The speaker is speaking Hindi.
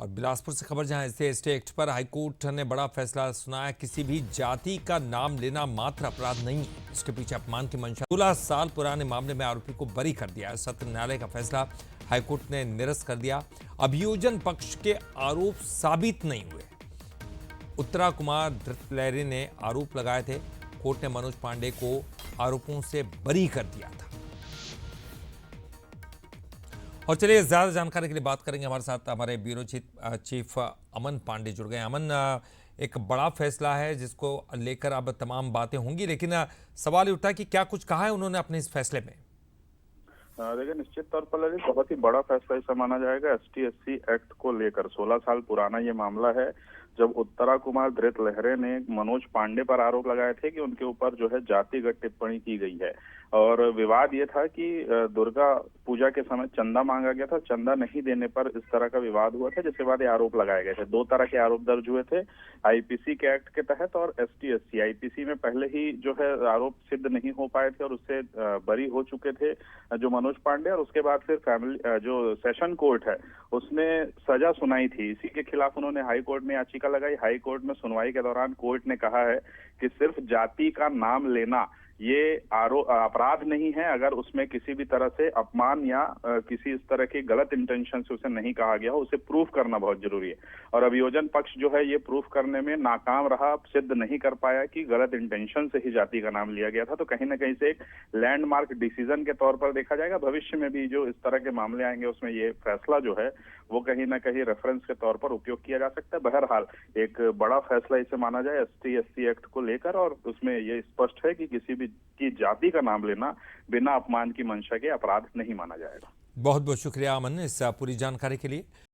और बिलासपुर से खबर जहां SC/ST एक्ट पर हाईकोर्ट ने बड़ा फैसला सुनाया। किसी भी जाति का नाम लेना मात्र अपराध नहीं है, इसके पीछे अपमान की मंशा। 16 साल पुराने मामले में आरोपी को बरी कर दिया है। सत्र न्यायालय का फैसला हाईकोर्ट ने निरस्त कर दिया। अभियोजन पक्ष के आरोप साबित नहीं हुए। उत्तरा कुमार धृतलहरे ने आरोप लगाए थे। कोर्ट ने मनोज पांडे को आरोपों से बरी कर दिया था। और चलिए ज्यादा जानकारी के लिए बात करेंगे। हमारे साथ हमारे ब्यूरो चीफ अमन पांडे जुड़ गए। अमन, एक बड़ा फैसला है जिसको लेकर अब तमाम बातें होंगी, लेकिन सवाल उठता है कि क्या कुछ कहा है उन्होंने अपने इस फैसले में। देखिए, निश्चित तौर पर ललित बहुत ही बड़ा फैसला ऐसा माना जाएगा। ST/SC एक्ट को लेकर 16 साल पुराना ये मामला है, जब उत्तरा कुमार धृतलहरे ने मनोज पांडे पर आरोप लगाए थे कि उनके ऊपर जो है जातिगत टिप्पणी की गई है। और विवाद ये था कि दुर्गा पूजा के समय चंदा मांगा गया था, चंदा नहीं देने पर इस तरह का विवाद हुआ था, जिसके बाद ये आरोप लगाए गए थे। दो तरह के आरोप दर्ज हुए थे, IPC के एक्ट के तहत और ST/SC। IPC में पहले ही जो है आरोप सिद्ध नहीं हो पाए थे और उससे बरी हो चुके थे जो मनोज पांडे, और उसके बाद फिर फैमिली जो सेशन कोर्ट है उसने सजा सुनाई थी। इसी के खिलाफ उन्होंने हाई कोर्ट में याचिका लगाई। हाई कोर्ट में सुनवाई के दौरान कोर्ट ने कहा है कि सिर्फ जाति का नाम लेना ये अपराध नहीं है, अगर उसमें किसी भी तरह से अपमान या किसी इस तरह की गलत इंटेंशन से उसे नहीं कहा गया हो, उसे प्रूफ करना बहुत जरूरी है। और अभियोजन पक्ष जो है ये प्रूफ करने में नाकाम रहा, सिद्ध नहीं कर पाया कि गलत इंटेंशन से ही जाति का नाम लिया गया था। तो कहीं ना कहीं से एक लैंडमार्क डिसीजन के तौर पर देखा जाएगा। भविष्य में भी जो इस तरह के मामले आएंगे उसमें ये फैसला जो है वो कहीं ना कहीं रेफरेंस के तौर पर उपयोग किया जा सकता है। बहरहाल एक बड़ा फैसला इसे माना जाए ST/SC एक्ट को लेकर, और उसमें ये स्पष्ट है कि किसी भी की जाति का नाम लेना बिना अपमान की मंशा के अपराध नहीं माना जाएगा। बहुत बहुत शुक्रिया अमन इस पूरी जानकारी के लिए।